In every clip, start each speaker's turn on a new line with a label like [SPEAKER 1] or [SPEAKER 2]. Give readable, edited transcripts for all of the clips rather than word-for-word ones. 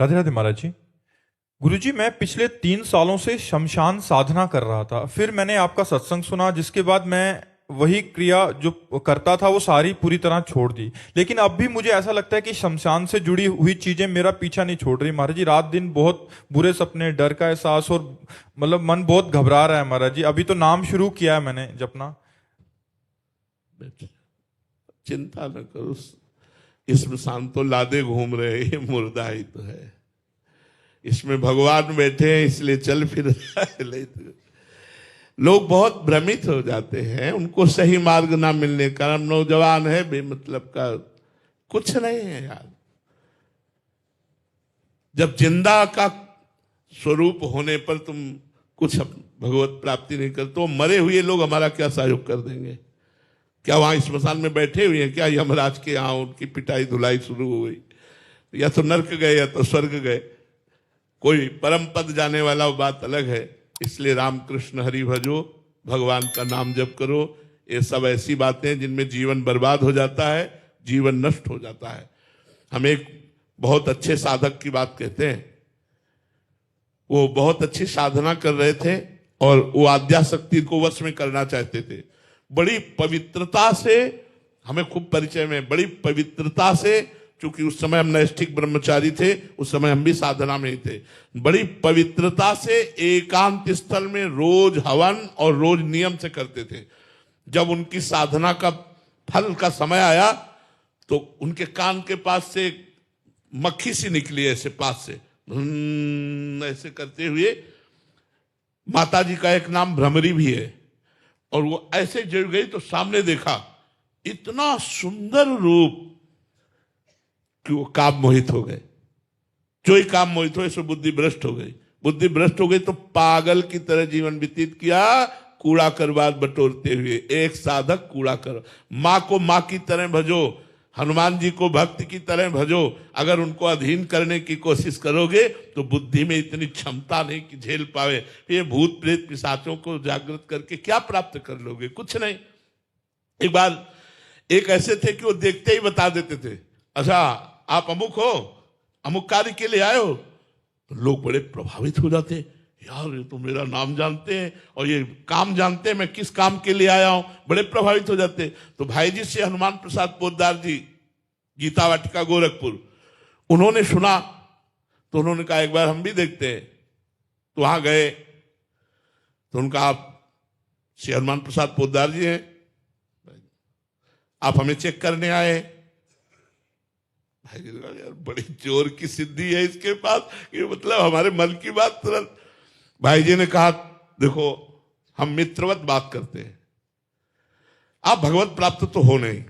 [SPEAKER 1] राधे राधे महाराज जी। गुरुजी, मैं पिछले 3 सालों से शमशान साधना कर रहा था। फिर मैंने आपका सत्संग सुना, जिसके बाद मैं वही क्रिया जो करता था वो सारी पूरी तरह छोड़ दी। लेकिन अब भी मुझे ऐसा लगता है कि शमशान से जुड़ी हुई चीजें मेरा पीछा नहीं छोड़ रही महाराज जी। रात दिन बहुत बुरे सपने, डर का एहसास, और मतलब मन बहुत घबरा रहा है महाराज जी। अभी तो नाम शुरू किया है मैंने जपना।
[SPEAKER 2] चिंता न करो, स्मशान तो लादे घूम रहे हैं, ये मुर्दा ही तो है। इसमें भगवान बैठे हैं इसलिए चल फिर रहा है। लोग बहुत भ्रमित हो जाते हैं, उनको सही मार्ग ना मिलने के कारण। नौजवान है, बेमतलब का कुछ नहीं है यार। जब जिंदा का स्वरूप होने पर तुम कुछ भगवत प्राप्ति नहीं करते तो मरे हुए लोग हमारा क्या सहयोग कर देंगे? क्या वहां स्मशान में बैठे हुए हैं क्या यमराज के यहाँ उनकी पिटाई धुलाई शुरू हो गई? या तो नर्क गए या तो स्वर्ग गए। कोई परम पद जाने वाला वो बात अलग है। इसलिए रामकृष्ण हरि भजो, भगवान का नाम जप करो। ये सब ऐसी बातें जिनमें जीवन बर्बाद हो जाता है, जीवन नष्ट हो जाता है। हम एक बहुत अच्छे साधक की बात कहते हैं। वो बहुत अच्छी साधना कर रहे थे और वो आद्याशक्ति को वश में करना चाहते थे। बड़ी पवित्रता से, हमें खूब परिचय में, बड़ी पवित्रता से, क्योंकि उस समय हम नैष्ठिक ब्रह्मचारी थे, उस समय हम भी साधना में ही थे। बड़ी पवित्रता से एकांत स्थल में रोज हवन और रोज नियम से करते थे। जब उनकी साधना का फल का समय आया तो उनके कान के पास से मक्खी सी निकली, ऐसे पास से ऐसे करते हुए। माता जी का एक नाम भ्रमरी भी है। और वो ऐसे जुड़ गई तो सामने देखा इतना सुंदर रूप कि वो काम मोहित हो गए। जो ही काम मोहित हो, इसमें बुद्धि भ्रष्ट हो गई। बुद्धि भ्रष्ट हो गई तो पागल की तरह जीवन व्यतीत किया, कूड़ा करबाद बटोरते हुए। एक साधक कूड़ा कर। माँ को माँ की तरह भजो, हनुमान जी को भक्त की तरह भजो। अगर उनको अधीन करने की कोशिश करोगे तो बुद्धि में इतनी क्षमता नहीं कि झेल पावे। ये भूत प्रेत पिशाचों को जागृत करके क्या प्राप्त कर लोगे? कुछ नहीं। एक बार एक ऐसे थे कि वो देखते ही बता देते थे, अच्छा आप अमुक हो, अमुक कार्य के लिए आए हो। तो लोग बड़े प्रभावित हो जाते, यार ये तो मेरा नाम जानते हैं और ये काम जानते हैं, मैं किस काम के लिए आया हूं। बड़े प्रभावित हो जाते। तो भाई जी से हनुमान प्रसाद पोद्दार जी, गीता वाटिका गोरखपुर, उन्होंने सुना तो उन्होंने कहा एक बार हम भी देखते हैं। तो वहां गए तो उनका, आप श्री हनुमान प्रसाद पोद्दार जी हैं, आप हमें चेक करने आए। भाई जी ने कहा यार बड़ी जोर की सिद्धि है इसके पास, ये मतलब हमारे मन की बात तुरंत। भाई जी ने कहा देखो हम मित्रवत बात करते हैं, आप भगवत प्राप्त तो हो नहीं,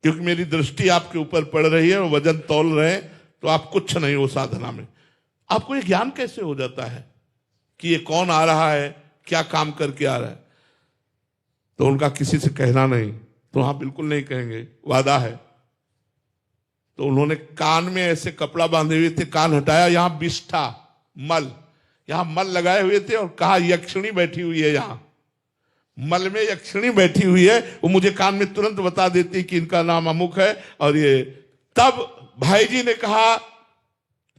[SPEAKER 2] क्योंकि मेरी दृष्टि आपके ऊपर पड़ रही है, वजन तौल रहे हैं तो आप कुछ नहीं हो साधना में। आपको ये ज्ञान कैसे हो जाता है कि ये कौन आ रहा है, क्या काम करके आ रहा है? तो उनका किसी से कहना नहीं। तो हाँ बिल्कुल नहीं कहेंगे, वादा है। तो उन्होंने कान में ऐसे कपड़ा बांधे हुए थे, कान हटाया, यहां बिष्ठा मल, यहां मल लगाए हुए थे और कहा यक्षिणी बैठी हुई है, यहां मल में यक्षिणी बैठी हुई है। वो मुझे कान में तुरंत बता देती कि इनका नाम अमुक है और ये। तब भाई जी ने कहा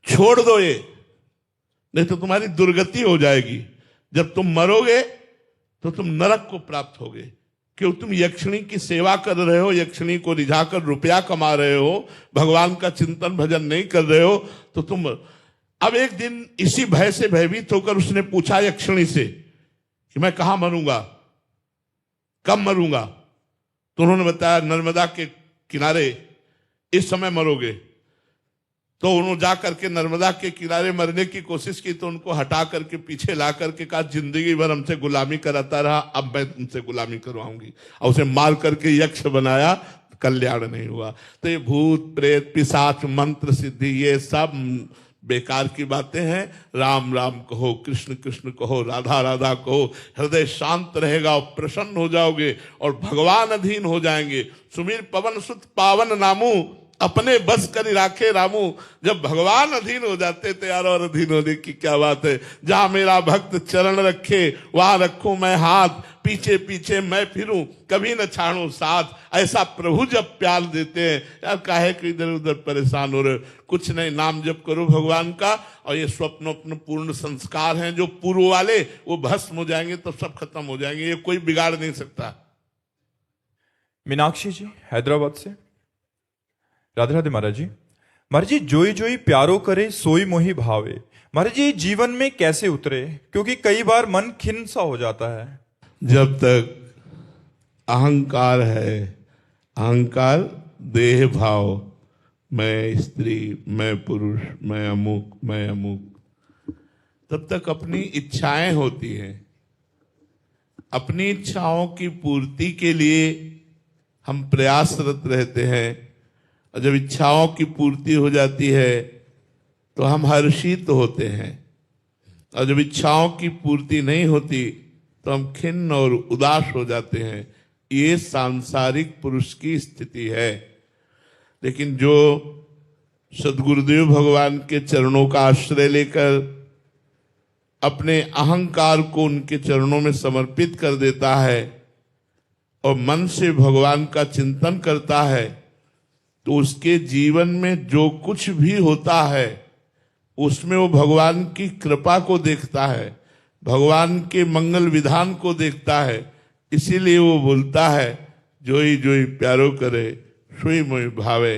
[SPEAKER 2] छोड़ दो ये, नहीं तो तुम्हारी दुर्गति हो जाएगी। जब तुम मरोगे तो तुम नरक को प्राप्त होगे, क्यों तुम यक्षिणी की सेवा कर रहे हो, यक्षिणी को रिझाकर रुपया कमा रहे हो, भगवान का चिंतन भजन नहीं कर रहे हो। तो तुम, अब एक दिन इसी भय से भयभीत होकर उसने पूछा यक्षिणी से कि मैं कहां मरूंगा, कब मरूंगा? तो उन्होंने बताया नर्मदा के किनारे इस समय मरोगे। तो उन्होंने जा करके नर्मदा के किनारे मरने की कोशिश की तो उनको हटा करके पीछे ला करके कहा जिंदगी भर हमसे गुलामी कराता रहा, अब मैं तुमसे गुलामी करवाऊंगी। और उसे मार करके यक्ष बनाया, कल्याण नहीं हुआ। तो ये भूत प्रेत पिशाच मंत्र सिद्धि ये सब बेकार की बातें हैं। राम राम कहो, कृष्ण कृष्ण कहो, राधा राधा कहो, हृदय शांत रहेगा और प्रसन्न हो जाओगे और भगवान अधीन हो जाएंगे। सुमीर पवन सुत पावन नामू, अपने बस कर राखे रामू। जब भगवान अधीन हो जाते थे यार, और अधीन होने की क्या बात है। जहां मेरा भक्त चरण रखे वहां रखूं मैं हाथ, पीछे पीछे मैं फिरूं कभी न छाड़ूं साथ। ऐसा प्रभु जब प्यार देते हैं यार, काहे कि इधर उधर परेशान हो रहे हो। कुछ नहीं, नाम जप करो भगवान का, और ये स्वप्न पूर्ण संस्कार हैं जो पूर्व वाले, वो भस्म हो जाएंगे तो सब खत्म हो जाएंगे, ये कोई बिगाड़ नहीं सकता।
[SPEAKER 1] मीनाक्षी जी हैदराबाद से। राधे राधे महाराज जी। महाराज जी, जोई जोई प्यारो करे सोई मोही भावे, महाराज जी जीवन में कैसे उतरे, क्योंकि कई बार मन खिन्न सा हो जाता है।
[SPEAKER 2] जब तक अहंकार है, अहंकार देह भाव, मैं स्त्री, मैं पुरुष, मैं अमुक, मैं अमुक, तब तक अपनी इच्छाएं होती हैं। अपनी इच्छाओं की पूर्ति के लिए हम प्रयासरत रहते हैं, और जब इच्छाओं की पूर्ति हो जाती है तो हम हर्षित होते हैं, और जब इच्छाओं की पूर्ति नहीं होती तो हम खिन्न और उदास हो जाते हैं। ये सांसारिक पुरुष की स्थिति है। लेकिन जो सद्गुरुदेव भगवान के चरणों का आश्रय लेकर अपने अहंकार को उनके चरणों में समर्पित कर देता है और मन से भगवान का चिंतन करता है, तो उसके जीवन में जो कुछ भी होता है उसमें वो भगवान की कृपा को देखता है, भगवान के मंगल विधान को देखता है। इसीलिए वो बोलता है, जोई जोई प्यारो करे सोई मोहि भावे।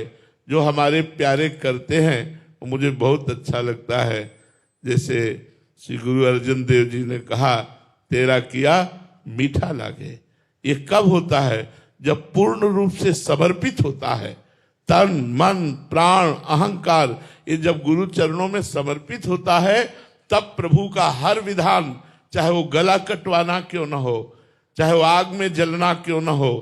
[SPEAKER 2] जो हमारे प्यारे करते हैं वो मुझे बहुत अच्छा लगता है। जैसे श्री गुरु अर्जन देव जी ने कहा, तेरा किया मीठा लागे। ये कब होता है? जब पूर्ण रूप से समर्पित होता है। तन मन प्राण अहंकार ये जब गुरु चरणों में समर्पित होता है, तब प्रभु का हर विधान, चाहे वो गला कटवाना क्यों ना हो, चाहे वो आग में जलना क्यों ना हो,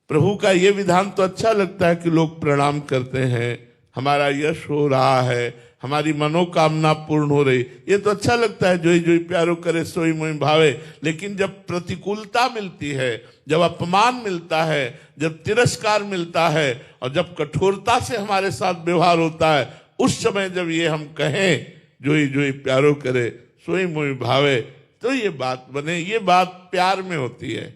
[SPEAKER 2] प्रभु का ये विधान तो अच्छा लगता है कि लोग प्रणाम करते हैं, हमारा यश हो रहा है, हमारी मनोकामना पूर्ण हो रही, ये तो अच्छा लगता है। जोई जोई प्यारो करे सोई मोहि भावे। लेकिन जब प्रतिकूलता मिलती है, जब अपमान मिलता है, जब तिरस्कार मिलता है, और जब कठोरता से हमारे साथ व्यवहार होता है, उस समय जब ये हम कहें जोई जोई प्यारो करे सोई मोहि भावे, तो ये बात बने। ये बात प्यार में होती है,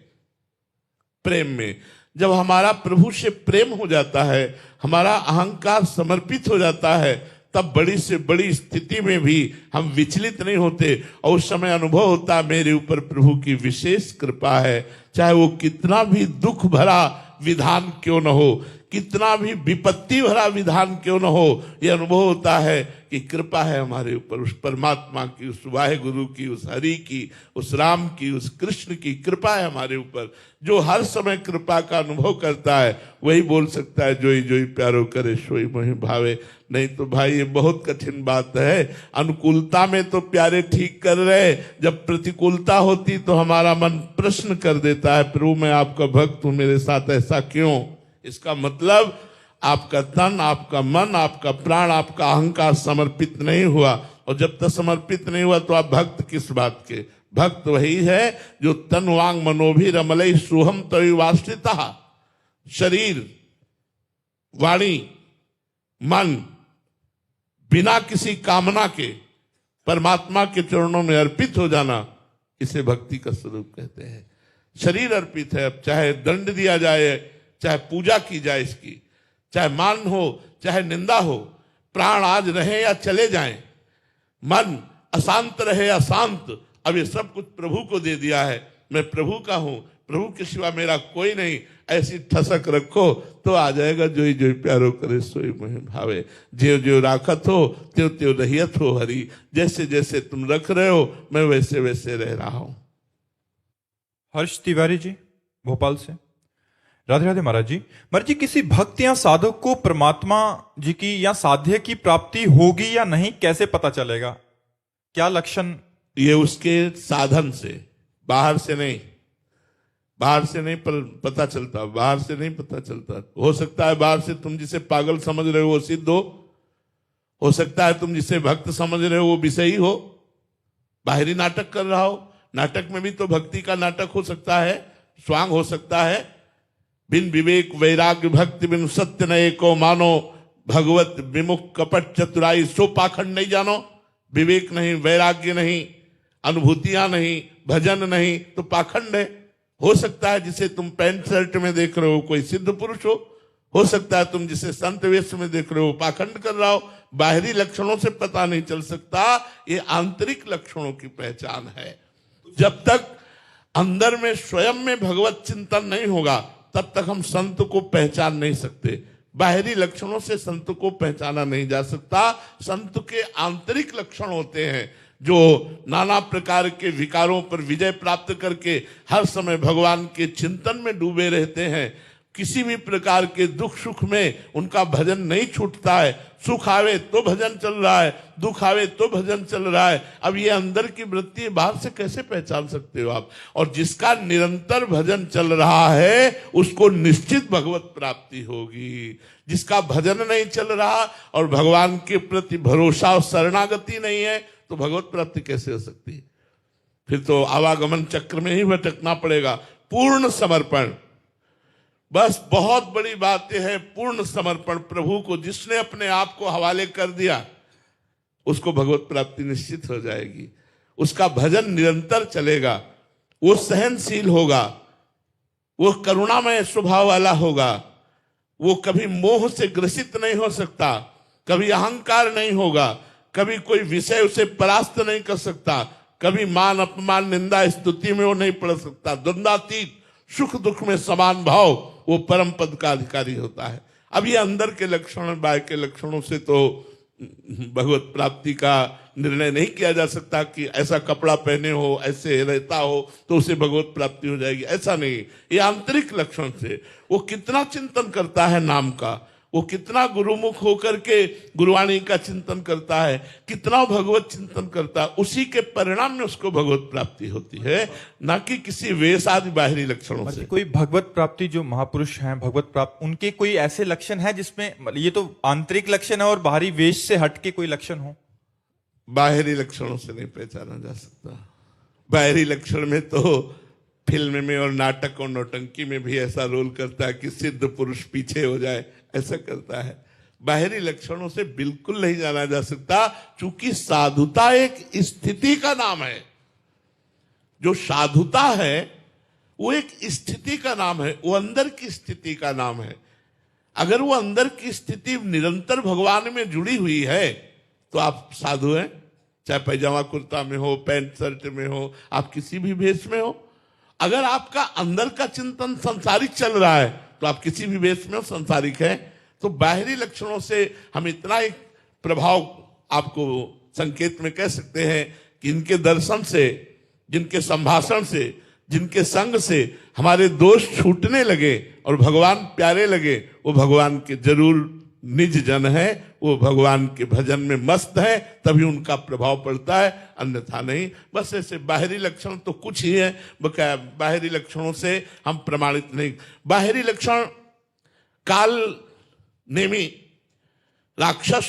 [SPEAKER 2] प्रेम में। जब हमारा प्रभु से प्रेम हो जाता है, हमारा अहंकार समर्पित हो जाता है, तब बड़ी से बड़ी स्थिति में भी हम विचलित नहीं होते, और उस समय अनुभव होता है मेरे ऊपर प्रभु की विशेष कृपा है। चाहे वो कितना भी दुख भरा विधान क्यों न हो, कितना भी विपत्ति भरा विधान क्यों न हो, यह अनुभव होता है कि कृपा है हमारे ऊपर, उस परमात्मा की, उस वाहेगुरु की, उस हरि की, उस राम की, उस कृष्ण की कृपा है हमारे ऊपर। जो हर समय कृपा का अनुभव करता है वही बोल सकता है जोई जोई प्यारो करे सोई मोहि भावे। नहीं तो भाई ये बहुत कठिन बात है। अनुकूलता में तो प्यारे ठीक कर रहे, जब प्रतिकूलता होती तो हमारा मन प्रश्न कर देता है, प्रभु मैं आपका भक्त हूं, मेरे साथ ऐसा क्यों? इसका मतलब आपका तन, आपका मन, आपका प्राण, आपका अहंकार समर्पित नहीं हुआ, और जब तक समर्पित नहीं हुआ तो आप भक्त किस बात के? भक्त वही है जो तन वांग मनोभी रमलई सुहम तविवाश्रिता, शरीर वाणी मन बिना किसी कामना के परमात्मा के चरणों में अर्पित हो जाना, इसे भक्ति का स्वरूप कहते हैं। शरीर अर्पित है, अब चाहे दंड दिया जाए, चाहे पूजा की जाए इसकी, चाहे मान हो चाहे निंदा हो, प्राण आज रहे या चले जाएं, मन अशांत रहे या शांत, अब ये सब कुछ प्रभु को दे दिया है। मैं प्रभु का हूं, प्रभु के सिवा मेरा कोई नहीं, ऐसी ठसक रखो तो आ जाएगा जोई जोई प्यारो करे सोई मोहि भावे। ज्यो ज्यो राखत हो त्यों त्यों रहियत हो हरि। जैसे जैसे तुम रख रहे हो मैं वैसे वैसे रह रहा हूं।
[SPEAKER 1] हर्ष तिवारी जी भोपाल से। राधे राधे महाराज जी। महाराज जी, किसी भक्त या साधक को परमात्मा जी की या साध्य की प्राप्ति होगी या नहीं, कैसे पता चलेगा? क्या लक्षण?
[SPEAKER 2] ये उसके साधन से, बाहर से नहीं, बाहर से नहीं पता चलता, बाहर से नहीं पता चलता। हो सकता है बाहर से तुम जिसे पागल समझ रहे हो वो सिद्ध हो सकता है तुम जिसे भक्त समझ रहे हो वो विषयी हो, बाहरी नाटक कर रहा हो। नाटक में भी तो भक्ति का नाटक हो सकता है, स्वांग हो सकता है। बिन विवेक वैराग्य भक्ति बिन सत्य न एको मानो, भगवत विमुख कपट चतुराई सो पाखंड नहीं जानो। विवेक नहीं, वैराग्य नहीं, अनुभूतियां नहीं, भजन नहीं, तो पाखंड है। हो सकता है जिसे तुम पैंट शर्ट में देख रहे हो कोई सिद्ध पुरुष हो सकता है तुम जिसे संत वेश में देख रहे हो पाखंड कर रहा हो। बाहरी लक्षणों से पता नहीं चल सकता, ये आंतरिक लक्षणों की पहचान है। जब तक अंदर में स्वयं में भगवत चिंतन नहीं होगा तब तक हम संत को पहचान नहीं सकते। बाहरी लक्षणों से संत को पहचाना नहीं जा सकता। संत के आंतरिक लक्षण होते हैं जो नाना प्रकार के विकारों पर विजय प्राप्त करके हर समय भगवान के चिंतन में डूबे रहते हैं। किसी भी प्रकार के दुख सुख में उनका भजन नहीं छूटता है। सुख आवे तो भजन चल रहा है, दुख आवे तो भजन चल रहा है। अब ये अंदर की वृत्ति बाहर से कैसे पहचान सकते हो आप? और जिसका निरंतर भजन चल रहा है उसको निश्चित भगवत प्राप्ति होगी। जिसका भजन नहीं चल रहा और भगवान के प्रति भरोसा और शरणागति नहीं है तो भगवत प्राप्ति कैसे हो सकती है? फिर तो आवागमन चक्र में ही भटकना पड़ेगा। पूर्ण समर्पण, बस बहुत बड़ी बात यह है, पूर्ण समर्पण प्रभु को। जिसने अपने आप को हवाले कर दिया उसको भगवत प्राप्ति निश्चित हो जाएगी। उसका भजन निरंतर चलेगा, वो सहनशील होगा, वो करुणामय स्वभाव वाला होगा, वो कभी मोह से ग्रसित नहीं हो सकता, कभी अहंकार नहीं होगा, कभी कोई विषय उसे परास्त नहीं कर सकता, कभी मान अपमान निंदा स्तुति में वो नहीं पड़ सकता। द्वंद्वातीत, सुख दुख में समान भाव, वो परम पद का अधिकारी होता है। अब ये अंदर के लक्षण बाहर के लक्षणों से तो भगवत प्राप्ति का निर्णय नहीं किया जा सकता कि ऐसा कपड़ा पहने हो, ऐसे रहता हो तो उसे भगवत प्राप्ति हो जाएगी, ऐसा नहीं। ये आंतरिक लक्षण से वो कितना चिंतन करता है नाम का, वो कितना गुरुमुख होकर के गुरुवाणी का चिंतन करता है, कितना भगवत चिंतन करता है, उसी के परिणाम में उसको भगवत प्राप्ति होती है, ना कि किसी वेश आदि बाहरी लक्षणों से।
[SPEAKER 1] कोई भगवत प्राप्ति जो महापुरुष हैं भगवत प्राप्त, उनके कोई ऐसे लक्षण है जिसमें ये तो आंतरिक लक्षण है और बाहरी वेश से हट के कोई लक्षण हो?
[SPEAKER 2] बाहरी लक्षणों से नहीं पहचाना जा सकता। बाहरी लक्षण में तो फिल्म में और नाटक और नौटंकी में भी ऐसा रोल करता है कि सिद्ध पुरुष पीछे हो जाए, ऐसा करता है। बाहरी लक्षणों से बिल्कुल नहीं जाना जा सकता, क्योंकि साधुता एक स्थिति का नाम है। जो साधुता है वो एक स्थिति का नाम है, वो अंदर की स्थिति का नाम है। अगर वो अंदर की स्थिति निरंतर भगवान में जुड़ी हुई है तो आप साधु हैं। चाहे पैजामा कुर्ता में हो, पैंट शर्ट में हो, आप किसी भी भेष में हो। अगर आपका अंदर का चिंतन संसारिक चल रहा है तो आप किसी भी वेश में संसारिक है। तो बाहरी लक्षणों से हम इतना एक प्रभाव आपको संकेत में कह सकते हैं कि इनके दर्शन से, जिनके संभाषण से, जिनके संग से हमारे दोष छूटने लगे और भगवान प्यारे लगे, वो भगवान के जरूर निज जन है, वो भगवान के भजन में मस्त है, तभी उनका प्रभाव पड़ता है, अन्यथा नहीं। बस ऐसे बाहरी लक्षण तो कुछ ही है, बकाया बाहरी लक्षणों से हम प्रमाणित नहीं। बाहरी लक्षण काल नेमी राक्षस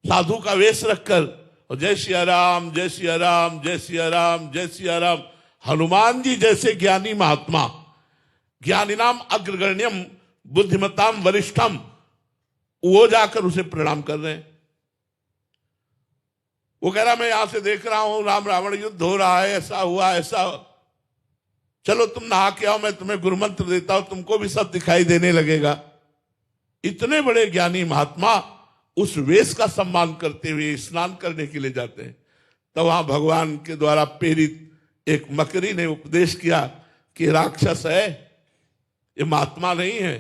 [SPEAKER 2] साधु का वेश रखकर और जय सिया राम, जय सिया राम, जय सिया राम, जय सिया राम, हनुमान जी जैसे ज्ञानी महात्मा, ज्ञानिनाम अग्रगण्यम बुद्धिमताम वरिष्ठम, वो जाकर उसे प्रणाम कर रहे हैं। वो कह रहा मैं यहां से देख रहा हूं राम रावण युद्ध हो रहा है, ऐसा हुआ ऐसा, चलो तुम नहा के आओ, मैं तुम्हें गुरु मंत्र देता हूं, तुमको भी सब दिखाई देने लगेगा। इतने बड़े ज्ञानी महात्मा उस वेश का सम्मान करते हुए स्नान करने के लिए जाते हैं। तो वहां भगवान के द्वारा प्रेरित एक मकरी ने उपदेश किया कि राक्षस है, ये महात्मा नहीं है।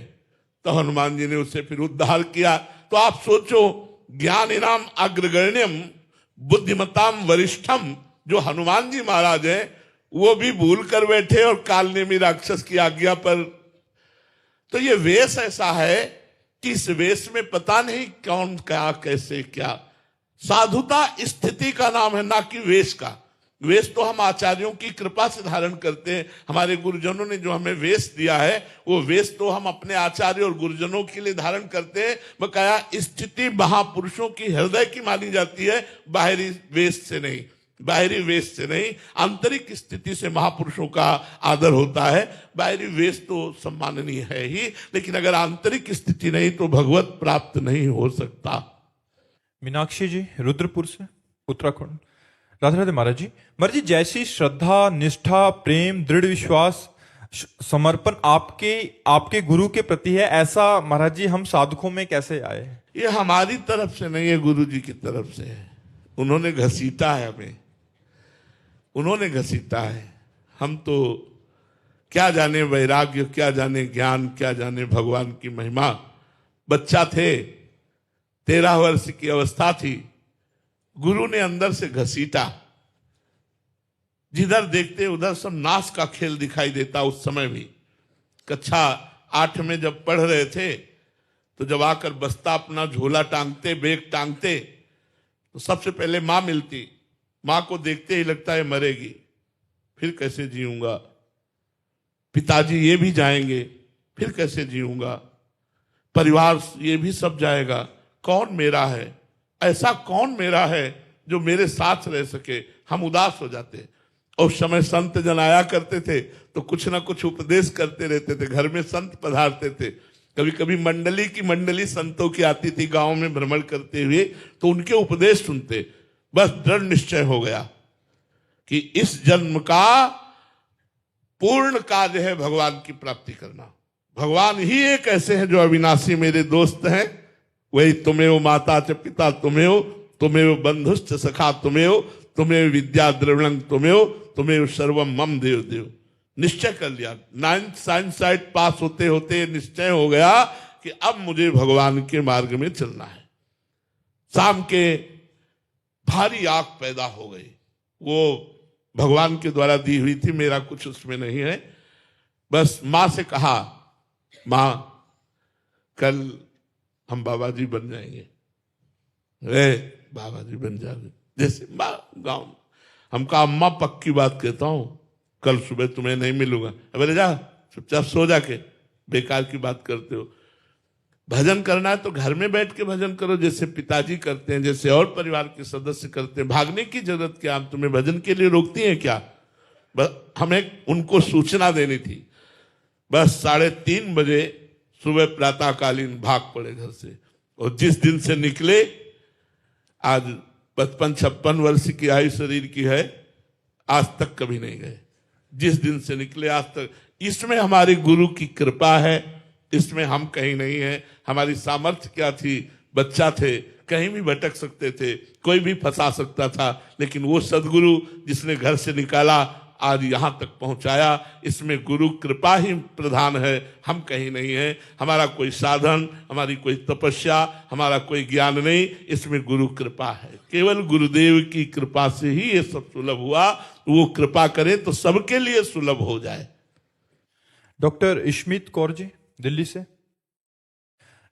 [SPEAKER 2] तो हनुमान जी ने उससे फिर उद्धार किया। तो आप सोचो, ज्ञान इनाम अग्रगण्यम बुद्धिमताम वरिष्ठम, जो हनुमान जी महाराज हैं वो भी भूल कर बैठे और कालनेमी राक्षस की आज्ञा पर। तो ये वेश ऐसा है कि इस वेश में पता नहीं कौन क्या कैसे क्या। साधुता स्थिति का नाम है, ना कि वेश का। वेश तो हम आचार्यों की कृपा से धारण करते हैं। हमारे गुरुजनों ने जो हमें वेश दिया है वो वेश तो हम अपने आचार्य और गुरुजनों के लिए धारण करते हैं। बकाया स्थिति महापुरुषों की हृदय की मानी जाती है, बाहरी वेश से नहीं। बाहरी वेश से नहीं, आंतरिक स्थिति से महापुरुषों का आदर होता है। बाहरी वेश तो सम्माननीय है ही, लेकिन अगर आंतरिक स्थिति नहीं तो भगवत प्राप्त नहीं हो सकता।
[SPEAKER 1] मीनाक्षी जी रुद्रपुर से, उत्तराखंड। राधे राधे महाराज जी। महाराज जी, जैसी श्रद्धा, निष्ठा, प्रेम, दृढ़ विश्वास, समर्पण आपके गुरु के प्रति है, ऐसा महाराज जी हम साधकों में कैसे आए?
[SPEAKER 2] ये हमारी तरफ से नहीं है, गुरु जी की तरफ से है। उन्होंने घसीटा है हमें, उन्होंने घसीटा है। हम तो क्या जाने वैराग्य, क्या जाने ज्ञान, क्या जाने भगवान की महिमा। बच्चा थे, 13 वर्ष की अवस्था थी, गुरु ने अंदर से घसीटा। जिधर देखते उधर सब नाश का खेल दिखाई देता। उस समय भी कक्षा 8 में जब पढ़ रहे थे तो जब आकर बस्ता अपना झोला टांगते, बैग टांगते, तो सबसे पहले मां मिलती। मां को देखते ही लगता है मरेगी, फिर कैसे जीऊंगा। पिताजी ये भी जाएंगे, फिर कैसे जीऊंगा। परिवार ये भी सब जाएगा, कौन मेरा है, ऐसा कौन मेरा है जो मेरे साथ रह सके। हम उदास हो जाते। और उस समय संत जन आया करते थे तो कुछ ना कुछ उपदेश करते रहते थे। घर में संत पधारते थे। कभी कभी मंडली की मंडली संतों की आती थी गांव में भ्रमण करते हुए, तो उनके उपदेश सुनते। बस दृढ़ निश्चय हो गया कि इस जन्म का पूर्ण कार्य है भगवान की प्राप्ति करना। भगवान ही एक ऐसे हैं जो अविनाशी मेरे दोस्त हैं। वही तुम्हें माता च पिता तुम्हें, तुम्हें बंधुश्च सखा तुम्हें, तुम्हें विद्या द्रविणं तुम्हें सर्वम मम देव देव। निश्चय कर लिया। 9th साइंस साइट पास होते होते निश्चय हो गया कि अब मुझे भगवान के मार्ग में चलना है। शाम के भारी आग पैदा हो गई। वो भगवान के द्वारा दी हुई थी, मेरा कुछ उसमें नहीं है। बस मां से कहा, मां कल हम बाबा जी बन जाएंगे। रे बाबा जी बन जाओगे जैसे मां गाँव। हम कहा अम्मा पक्की बात कहता हूं, कल सुबह तुम्हें नहीं मिलूंगा। अबे जा चुपचाप सो जाके, बेकार की बात करते हो। भजन करना है तो घर में बैठ के भजन करो, जैसे पिताजी करते हैं, जैसे और परिवार के सदस्य करते हैं। भागने की जरूरत क्या, हम तुम्हें भजन के लिए रोकती हैं क्या? हमें उनको सूचना देनी थी। बस 3:30 बजे सुबह प्रातःकालीन भाग पड़े घर से। और जिस दिन से निकले, आज 55-56 वर्ष की आयु शरीर की है, आज तक कभी नहीं गए। जिस दिन से निकले आज तक। इसमें हमारे गुरु की कृपा है, इसमें हम कहीं नहीं है। हमारी सामर्थ्य क्या थी, बच्चा थे, कहीं भी भटक सकते थे, कोई भी फंसा सकता था, लेकिन वो सदगुरु जिसने घर से निकाला, आज यहां तक पहुंचाया, इसमें गुरु कृपा ही प्रधान है। हम कहीं नहीं है। हमारा कोई साधन, हमारी कोई तपस्या, हमारा कोई ज्ञान नहीं, इसमें गुरु कृपा है। केवल गुरुदेव की कृपा से ही ये सब सुलभ हुआ। वो कृपा करे तो सबके लिए सुलभ हो जाए।
[SPEAKER 1] डॉक्टर इश्मित कौर जी, दिल्ली से।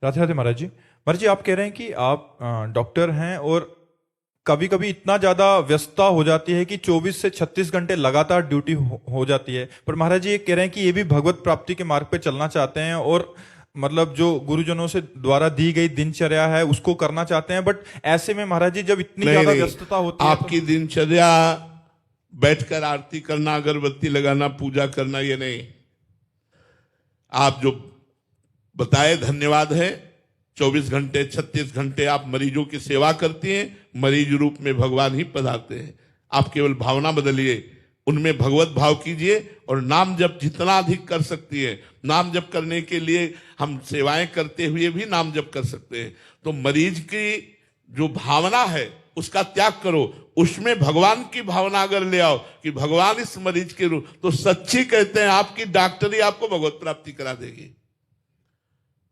[SPEAKER 1] राधे राधे महाराज जी। महाराज जी, आप कह रहे हैं कि आप डॉक्टर हैं और कभी कभी इतना ज्यादा व्यस्तता हो जाती है कि 24 से 36 घंटे लगातार ड्यूटी हो जाती है। पर महाराज जी ये कह रहे हैं कि ये भी भगवत प्राप्ति के मार्ग पे चलना चाहते हैं और मतलब जो गुरुजनों से द्वारा दी गई दिनचर्या है उसको करना चाहते हैं। बट ऐसे में महाराज जी जब इतनी ज्यादा व्यस्तता होती है,
[SPEAKER 2] आपकी दिनचर्या बैठकर आरती करना, अगरबत्ती लगाना, पूजा करना, ये नहीं। आप जो बताए धन्यवाद है। 24 घंटे 36 घंटे आप मरीजों की सेवा करती हैं। मरीज रूप में भगवान ही पधारते हैं। आप केवल भावना बदलिए, उनमें भगवत भाव कीजिए और नाम जप जितना अधिक कर सकती है। नाम जप करने के लिए हम सेवाएं करते हुए भी नाम जप कर सकते हैं। तो मरीज की जो भावना है उसका त्याग करो, उसमें भगवान की भावना अगर ले आओ कि भगवान इस मरीज के रूप, तो सच्ची कहते हैं आपकी डॉक्टरी आपको भगवत प्राप्ति करा देगी।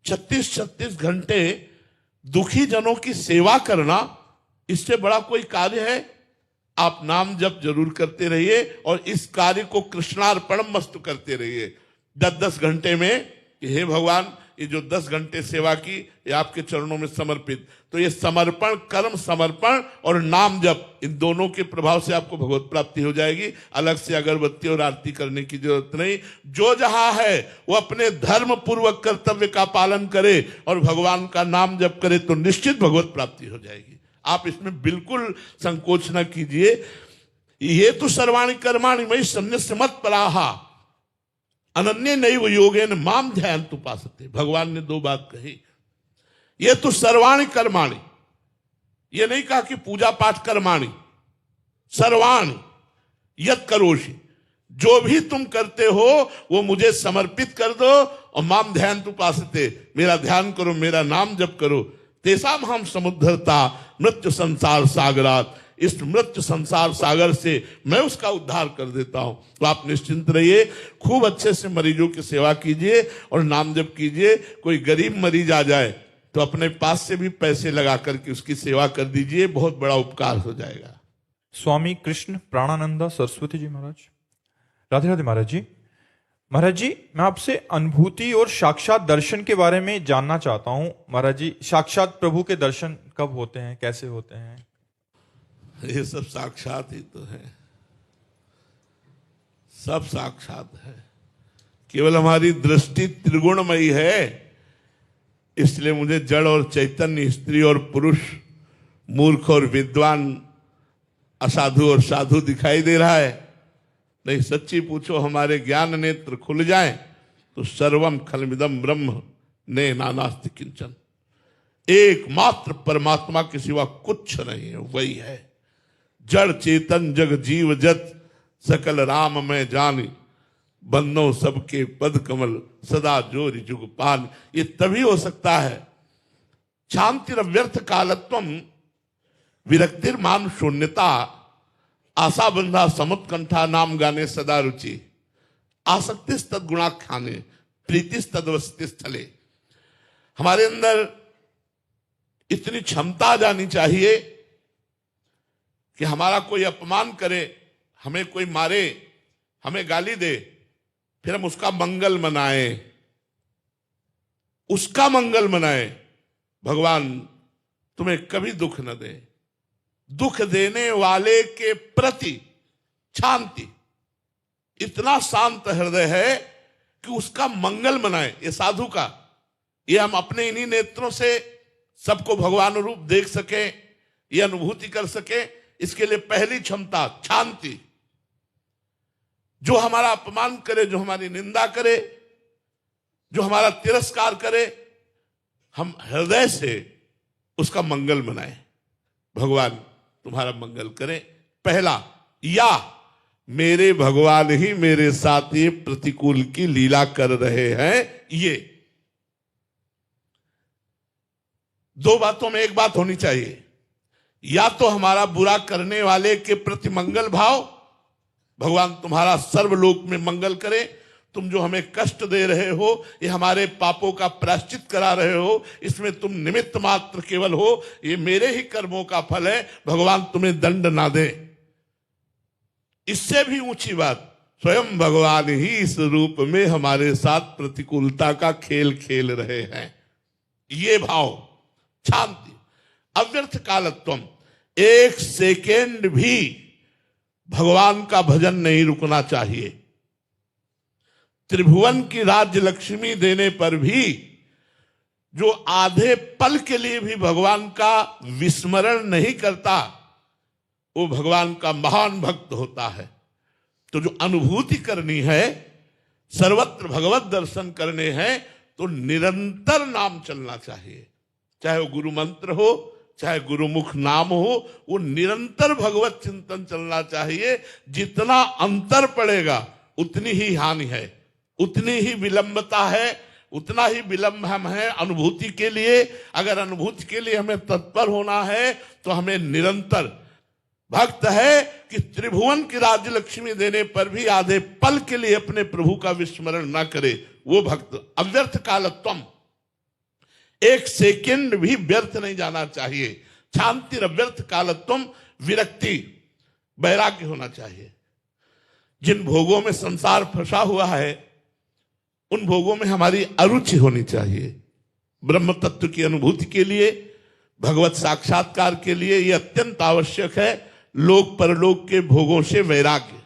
[SPEAKER 2] 36 घंटे दुखी जनों की सेवा करना, इससे बड़ा कोई कार्य है? आप नाम जप जरूर करते रहिए और इस कार्य को कृष्णार्पणम मस्तु करते रहिए। 10-10 घंटे में हे भगवान, ये जो 10 घंटे सेवा की ये आपके चरणों में समर्पित। तो ये समर्पण, कर्म समर्पण और नाम जप, इन दोनों के प्रभाव से आपको भगवत प्राप्ति हो जाएगी। अलग से अगरबत्ती और आरती करने की जरूरत नहीं। जो जहां है वो अपने धर्म पूर्वक कर्तव्य का पालन करे और भगवान का नाम जप करे तो निश्चित भगवत प्राप्ति हो जाएगी। आप इसमें बिल्कुल संकोच न कीजिए। ये तो सर्वाणि कर्माणि मयि सन्न्यस्य मत्पराहा अनन्य नैव योगेन माम ध्यायन्तु उपासते। भगवान ने दो बात कही। ये तो सर्वाणि कर्माणि, ये नहीं कहा कि पूजा पाठ कर्माणि, सर्वाणि यत् करोषि, जो भी तुम करते हो वो मुझे समर्पित कर दो और माम ध्यायन्तु उपासते, मेरा ध्यान करो, मेरा नाम जप करो। तेसाम हम समुद्धरता मृत्यु संसार सागरात, इस मृत्यु संसार सागर से मैं उसका उद्धार कर देता हूं। तो आप निश्चिंत रहिए, खूब अच्छे से मरीजों की सेवा कीजिए और नाम जप कीजिए। कोई गरीब मरीज आ जाए तो अपने पास से भी पैसे लगा करके उसकी सेवा कर दीजिए, बहुत बड़ा उपकार हो जाएगा।
[SPEAKER 1] स्वामी कृष्ण प्राणानंद सरस्वती जी महाराज। राधे राधे महाराज जी। महाराज जी, मैं आपसे अनुभूति और साक्षात दर्शन के बारे में जानना चाहता हूं। महाराज जी, साक्षात प्रभु के दर्शन कब होते हैं, कैसे होते हैं?
[SPEAKER 2] ये सब साक्षात ही तो है, सब साक्षात है। केवल हमारी दृष्टि त्रिगुणमयी है, इसलिए मुझे जड़ और चैतन्य, स्त्री और पुरुष, मूर्ख और विद्वान, असाधु और साधु दिखाई दे रहा है। नहीं, सच्ची पूछो, हमारे ज्ञान नेत्र खुल जाए तो सर्वम खलमिदम ब्रह्म ने नानास्ति किंचन, एकमात्र परमात्मा के सिवा कुछ नहीं है, वही है। जड़ चेतन जग जीव जत सकल राम में जानी, बंदो सबके पद कमल सदा जोरि जुग पान। ये तभी हो सकता है। शांति व्यर्थ कालत्वम विरक्तिर्मान शून्यता, आशा बंधा समुत्कंठा नाम गाने सदा रुचि, आसक्तिस तद्गुणा खाने प्रीतिस तद्वस्ति स्थले। हमारे अंदर इतनी क्षमता जानी चाहिए कि हमारा कोई अपमान करे, हमें कोई मारे, हमें गाली दे, फिर हम उसका मंगल मनाएं, उसका मंगल मनाएं। भगवान तुम्हें कभी दुख न दे। दुख देने वाले के प्रति शांति, इतना शांत हृदय है कि उसका मंगल मनाए। ये साधु का, ये हम अपने इन्हीं नेत्रों से सबको भगवान रूप देख सके, ये अनुभूति कर सके, इसके लिए पहली क्षमता शांति। जो हमारा अपमान करे, जो हमारी निंदा करे, जो हमारा तिरस्कार करे, हम हृदय से उसका मंगल मनाए। भगवान तुम्हारा मंगल करें। पहला, या मेरे भगवान ही मेरे साथ ये प्रतिकूल की लीला कर रहे हैं। ये दो बातों में एक बात होनी चाहिए। या तो हमारा बुरा करने वाले के प्रति मंगल भाव, भगवान तुम्हारा सर्वलोक में मंगल करे, तुम जो हमें कष्ट दे रहे हो, ये हमारे पापों का प्रायश्चित करा रहे हो, इसमें तुम निमित्त मात्र केवल हो, ये मेरे ही कर्मों का फल है, भगवान तुम्हें दंड ना दे। इससे भी ऊंची बात, स्वयं भगवान ही इस रूप में हमारे साथ प्रतिकूलता का खेल खेल रहे हैं। ये भाव, शांति, अव्यर्थ कालत्वम, एक सेकेंड भी भगवान का भजन नहीं रुकना चाहिए। त्रिभुवन की राज्य लक्ष्मी देने पर भी जो आधे पल के लिए भी भगवान का विस्मरण नहीं करता, वो भगवान का महान भक्त होता है। तो जो अनुभूति करनी है, सर्वत्र भगवत दर्शन करने हैं, तो निरंतर नाम चलना चाहिए। चाहे वो गुरु मंत्र हो, चाहे गुरुमुख नाम हो, वो निरंतर भगवत चिंतन चलना चाहिए। जितना अंतर पड़ेगा उतनी ही हानि है, उतनी ही विलंबता है, उतना ही विलंब हम है अनुभूति के लिए। अगर अनुभूति के लिए हमें तत्पर होना है तो हमें निरंतर, भक्त है कि त्रिभुवन की राज्य लक्ष्मी देने पर भी आधे पल के लिए अपने प्रभु का विस्मरण ना करे, वो भक्त। अव्यर्थ कालत्वम, एक सेकंड भी व्यर्थ नहीं जाना चाहिए। शांति अव्यर्थ कालत्वम, विरक्ति, वैराग्य होना चाहिए। जिन भोगों में संसार फंसा हुआ है, उन भोगों में हमारी अरुचि होनी चाहिए। ब्रह्म तत्व की अनुभूति के लिए, भगवत साक्षात्कार के लिए यह अत्यंत आवश्यक है। लोक परलोक के भोगों से वैराग्य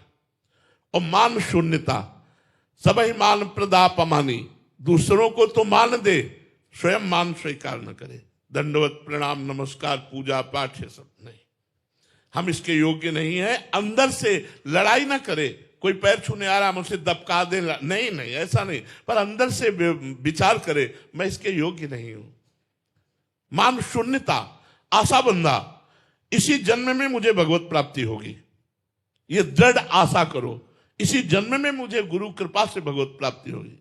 [SPEAKER 2] और मान शून्यता। सबही मान प्रदापमानी, दूसरों को तो मान दे, स्वयं मान स्वीकार न करे। दंडवत प्रणाम नमस्कार पूजा पाठ ये सब नहीं। हम इसके योग्य नहीं है। अंदर से लड़ाई ना करे, कोई पैर छूने आ रहा मुझसे दबका दे, नहीं नहीं ऐसा नहीं, पर अंदर से विचार करे मैं इसके योग्य नहीं हूं। मान शून्यता, आशा बंधा, इसी जन्म में मुझे भगवत प्राप्ति होगी, ये दृढ़ आशा करो, इसी जन्म में मुझे गुरु कृपा से भगवत प्राप्ति होगी।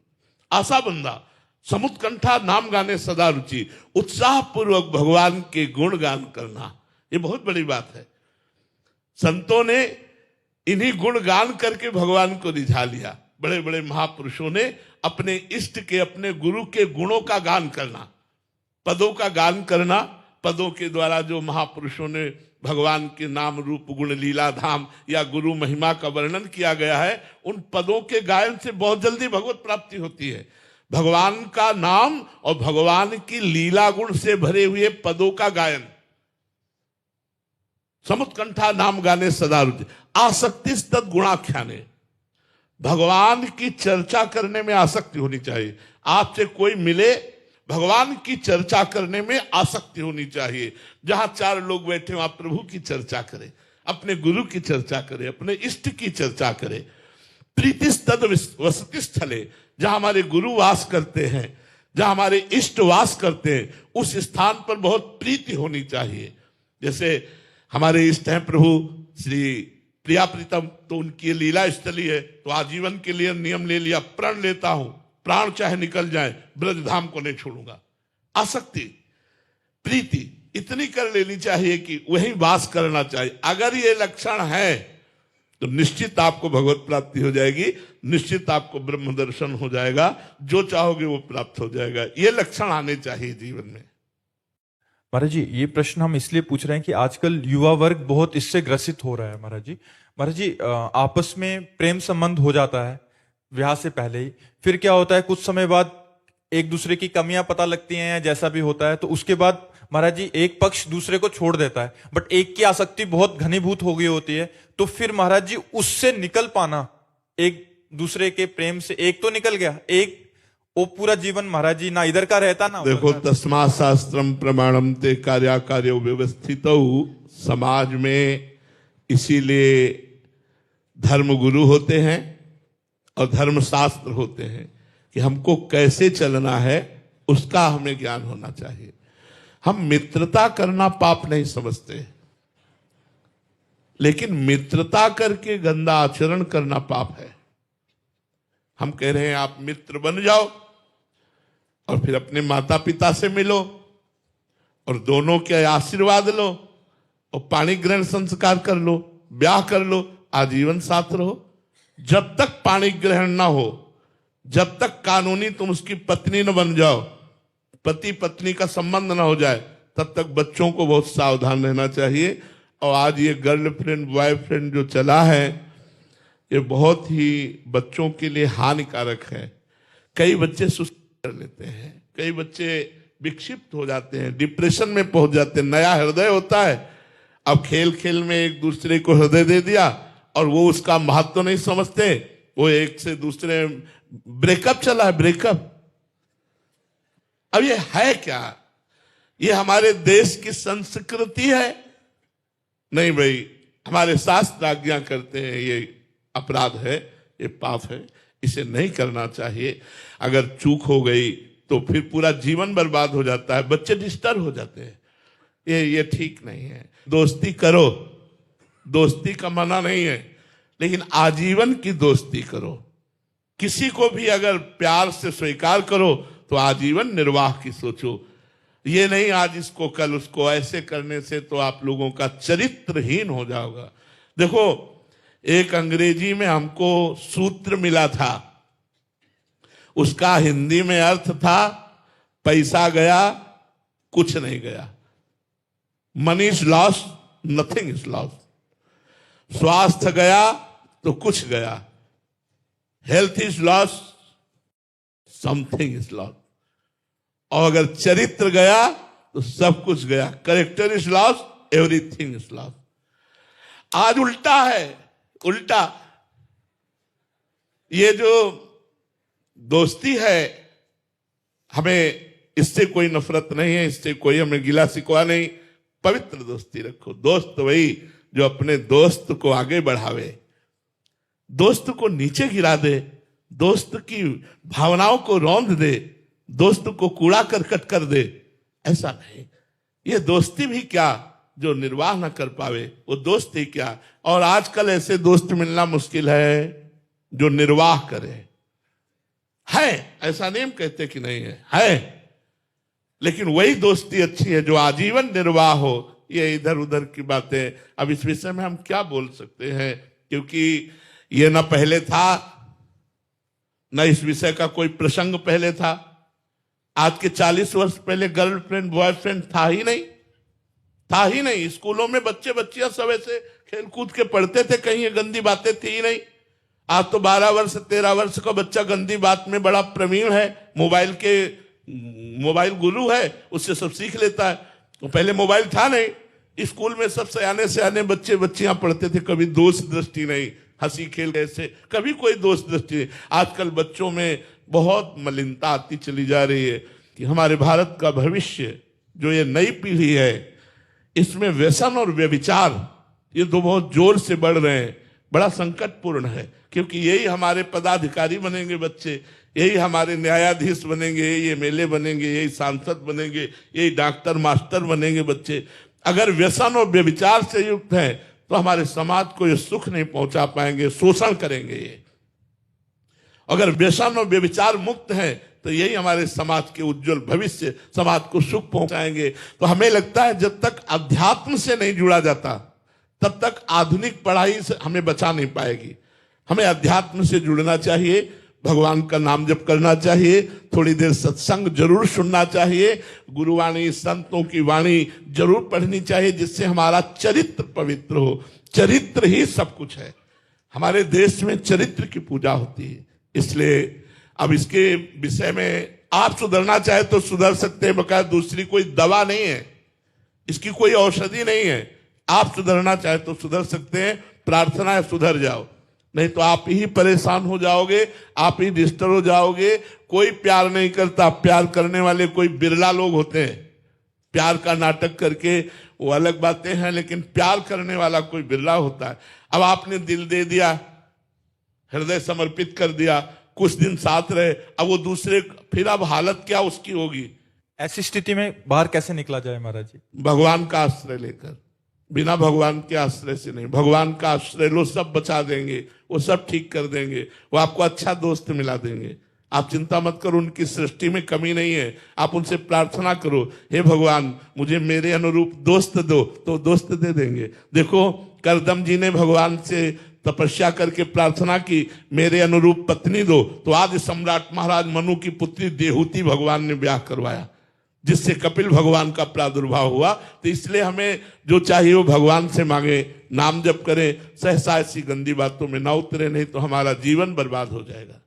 [SPEAKER 2] आशा बंधा, समुत्कंठा, नाम गाने सदा रुचि, उत्साह पूर्वक भगवान के गुण गान करना, ये बहुत बड़ी बात है। संतों ने इन्हीं गुण गान करके भगवान को रिझा लिया। बड़े बड़े महापुरुषों ने अपने इष्ट के, अपने गुरु के गुणों का गान करना, पदों का गान करना, पदों के द्वारा जो महापुरुषों ने भगवान के नाम रूप गुण लीला धाम या गुरु महिमा का वर्णन किया गया है, उन पदों के गायन से बहुत जल्दी भगवत प्राप्ति होती है। भगवान का नाम और भगवान की लीला गुण से भरे हुए पदों का गायन। समुत्कंठा, नाम गाने सदा रुचि, आसक्ति तद गुणाख्याने, भगवान की चर्चा करने में आसक्ति होनी चाहिए। आपसे कोई मिले, भगवान की चर्चा करने में आसक्ति होनी चाहिए। जहां चार लोग बैठे वहां प्रभु की चर्चा करें, अपने गुरु की चर्चा करें, अपने इष्ट की चर्चा करें। प्रीतिस्तद वसति स्थले, जहां हमारे गुरु वास करते हैं, जहां हमारे इष्ट वास करते हैं, उस स्थान पर बहुत प्रीति होनी चाहिए। जैसे हमारे इष्ट हैं प्रभु श्री प्रिया प्रीतम, तो उनकी लीला स्थली है, तो आजीवन के लिए नियम ले लिया, प्रण लेता हूं, प्राण चाहे निकल जाए, ब्रजधाम को नहीं छोड़ूंगा। आसक्ति, प्रीति इतनी कर लेनी चाहिए कि वहीं वास करना चाहिए। अगर ये लक्षण है तो निश्चित आपको भगवत प्राप्ति हो जाएगी, निश्चित आपको ब्रह्म दर्शन हो जाएगा, जो चाहोगे वो प्राप्त हो जाएगा। ये लक्षण आने चाहिए जीवन में।
[SPEAKER 1] महाराज जी, ये प्रश्न हम इसलिए पूछ रहे हैं कि आजकल युवा वर्ग बहुत इससे ग्रसित हो रहा है। महाराज जी, आपस में प्रेम संबंध हो जाता है ब्याह से पहले ही, फिर क्या होता है कुछ समय बाद एक दूसरे की कमियां पता लगती हैं या जैसा भी होता है, तो उसके बाद महाराज जी एक पक्ष दूसरे को छोड़ देता है, बट एक की आसक्ति बहुत घनीभूत हो गई होती है, तो फिर महाराज जी उससे निकल पाना, एक दूसरे के प्रेम से एक तो निकल गया, एक वो पूरा जीवन महाराज जी ना इधर का रहता ना।
[SPEAKER 2] देखो, तस्मा शास्त्रम प्रमाणम ते कार्या कार्यो व्यवस्थित, समाज में इसीलिए धर्म गुरु होते हैं और धर्म शास्त्र होते हैं कि हमको कैसे चलना है उसका हमें ज्ञान होना चाहिए। हम मित्रता करना पाप नहीं समझते, लेकिन मित्रता करके गंदा आचरण करना पाप है। हम कह रहे हैं आप मित्र बन जाओ और फिर अपने माता पिता से मिलो और दोनों के आशीर्वाद लो और पाणी ग्रहण संस्कार कर लो, ब्याह कर लो, आजीवन साथ रहो। जब तक पाणी ग्रहण ना हो, जब तक कानूनी तुम उसकी पत्नी न बन जाओ, पति पत्नी का संबंध ना हो जाए, तब तक बच्चों को बहुत सावधान रहना चाहिए। और आज ये गर्लफ्रेंड बॉयफ्रेंड जो चला है, ये बहुत ही बच्चों के लिए हानिकारक है। कई बच्चे सुस्त कर लेते हैं, कई बच्चे विक्षिप्त हो जाते हैं, डिप्रेशन में पहुंच जाते हैं। नया हृदय होता है, अब खेल खेल में एक दूसरे को हृदय दे दिया और वो उसका महत्व नहीं समझते, वो एक से दूसरे ब्रेकअप चला है, ब्रेकअप। अब ये है क्या? ये हमारे देश की संस्कृति है? नहीं भाई, हमारे शास्त्र आज्ञा करते हैं ये अपराध है, ये पाप है, इसे नहीं करना चाहिए। अगर चूक हो गई तो फिर पूरा जीवन बर्बाद हो जाता है, बच्चे डिस्टर्ब हो जाते हैं। ये ठीक नहीं है। दोस्ती करो, दोस्ती का मना नहीं है, लेकिन आजीवन की दोस्ती करो। किसी को भी अगर प्यार से स्वीकार करो तो आजीवन निर्वाह की सोचो। ये नहीं आज इसको कल उसको, ऐसे करने से तो आप लोगों का चरित्रहीन हो जाओगा। देखो, एक अंग्रेजी में हमको सूत्र मिला था, उसका हिंदी में अर्थ था पैसा गया कुछ नहीं गया। Money is loss, nothing is loss. स्वास्थ्य गया तो कुछ गया, health is loss, something is loss. और अगर चरित्र गया तो सब कुछ गया। Character is loss, everything is loss. आज उल्टा है, उल्टा। ये जो दोस्ती है, हमें इससे कोई नफरत नहीं है, इससे कोई हमें गिला शिकवा नहीं। पवित्र दोस्ती रखो। दोस्त वही जो अपने दोस्त को आगे बढ़ावे, दोस्त को नीचे गिरा दे, दोस्त की भावनाओं को रौंद दे, दोस्त को कूड़ा करकट कर दे, ऐसा नहीं। ये दोस्ती भी क्या जो निर्वाह न कर पावे, वो दोस्ती क्या। और आजकल ऐसे दोस्त मिलना मुश्किल है जो निर्वाह करे। है, ऐसा नहीं हम कहते कि नहीं है, लेकिन वही दोस्ती अच्छी है जो आजीवन निर्वाह हो। ये इधर उधर की बातें, अब इस विषय में हम क्या बोल सकते हैं, क्योंकि ये न पहले था, न इस विषय का कोई प्रसंग पहले था। आज के 40 वर्ष पहले गर्लफ्रेंड बॉयफ्रेंड था ही नहीं। स्कूलों में बच्चे बच्चियां सब ऐसे खेल कूद के पढ़ते थे, कहीं ये गंदी बातें थी ही नहीं। आज तो 12 वर्ष 13 वर्ष का बच्चा गंदी बात में बड़ा प्रवीण है, मोबाइल गुरु है, उससे सब सीख लेता है। तो पहले मोबाइल था नहीं, स्कूल में सब सयाने बच्चे बच्चियां पढ़ते थे, कभी दोस्त दृष्टि नहीं, हंसी खेल ऐसे, कभी कोई दोस्त दृष्टि नहीं। आजकल बच्चों में बहुत मलिनता आती चली जा रही है कि हमारे भारत का भविष्य, जो ये नई पीढ़ी है, इसमें व्यसन और व्यभिचार ये दो बहुत जोर से बढ़ रहे हैं। बड़ा संकटपूर्ण है, क्योंकि यही हमारे पदाधिकारी बनेंगे बच्चे, यही हमारे न्यायाधीश बनेंगे, ये एमएलए बनेंगे, यही सांसद बनेंगे, यही डॉक्टर मास्टर बनेंगे बच्चे। अगर व्यसन और व्यभिचार से युक्त हैं तो हमारे समाज को ये सुख नहीं पहुंचा पाएंगे, शोषण करेंगे ये। अगर व्यसन और व्यभिचार मुक्त हैं तो यही हमारे समाज के उज्जवल भविष्य, समाज को सुख पहुंचाएंगे। तो हमें लगता है जब तक अध्यात्म से नहीं जुड़ा जाता तब तक आधुनिक पढ़ाई से हमें बचा नहीं पाएगी। हमें अध्यात्म से जुड़ना चाहिए, भगवान का नाम जप करना चाहिए, थोड़ी देर सत्संग जरूर सुनना चाहिए, गुरुवाणी संतों की वाणी जरूर पढ़नी चाहिए, जिससे हमारा चरित्र पवित्र हो। चरित्र ही सब कुछ है। हमारे देश में चरित्र की पूजा होती है, इसलिए अब इसके विषय में आप सुधरना चाहे तो सुधर सकते हैं, बकाया दूसरी कोई दवा नहीं है, इसकी कोई औषधि नहीं है। आप सुधरना चाहे तो सुधर सकते हैं, प्रार्थना है सुधर जाओ, नहीं तो आप ही परेशान हो जाओगे, आप ही डिस्टर्ब हो जाओगे। कोई प्यार नहीं करता, प्यार करने वाले कोई बिरला लोग होते हैं। प्यार का नाटक करके वो अलग बातें हैं, लेकिन प्यार करने वाला कोई बिरला होता है। अब आपने दिल दे दिया, हृदय समर्पित कर दिया, कुछ दिन साथ रहे, अब वो दूसरे, फिर अब हालत क्या उसकी होगी।
[SPEAKER 1] ऐसी स्थिति में बाहर कैसे निकला जाए महाराज जी?
[SPEAKER 2] भगवान का आश्रय लेकर, बिना भगवान के आश्रय से नहीं। भगवान का आश्रय लो, सब बचा देंगे, वो सब ठीक कर देंगे, वो आपको अच्छा दोस्त मिला देंगे। आप चिंता मत करो, उनकी सृष्टि में कमी नहीं है। आप उनसे प्रार्थना करो, हे भगवान मुझे मेरे अनुरूप दोस्त दो, तो दोस्त दे देंगे। देखो करदम जी ने भगवान से तपस्या करके प्रार्थना की, मेरे अनुरूप पत्नी दो, तो आज सम्राट महाराज मनु की पुत्री देहूति भगवान ने ब्याह करवाया, जिससे कपिल भगवान का प्रादुर्भाव हुआ। तो इसलिए हमें जो चाहिए वो भगवान से मांगे, नाम जप करें, सहसा ऐसी गंदी बातों में ना उतरे, नहीं तो हमारा जीवन बर्बाद हो जाएगा।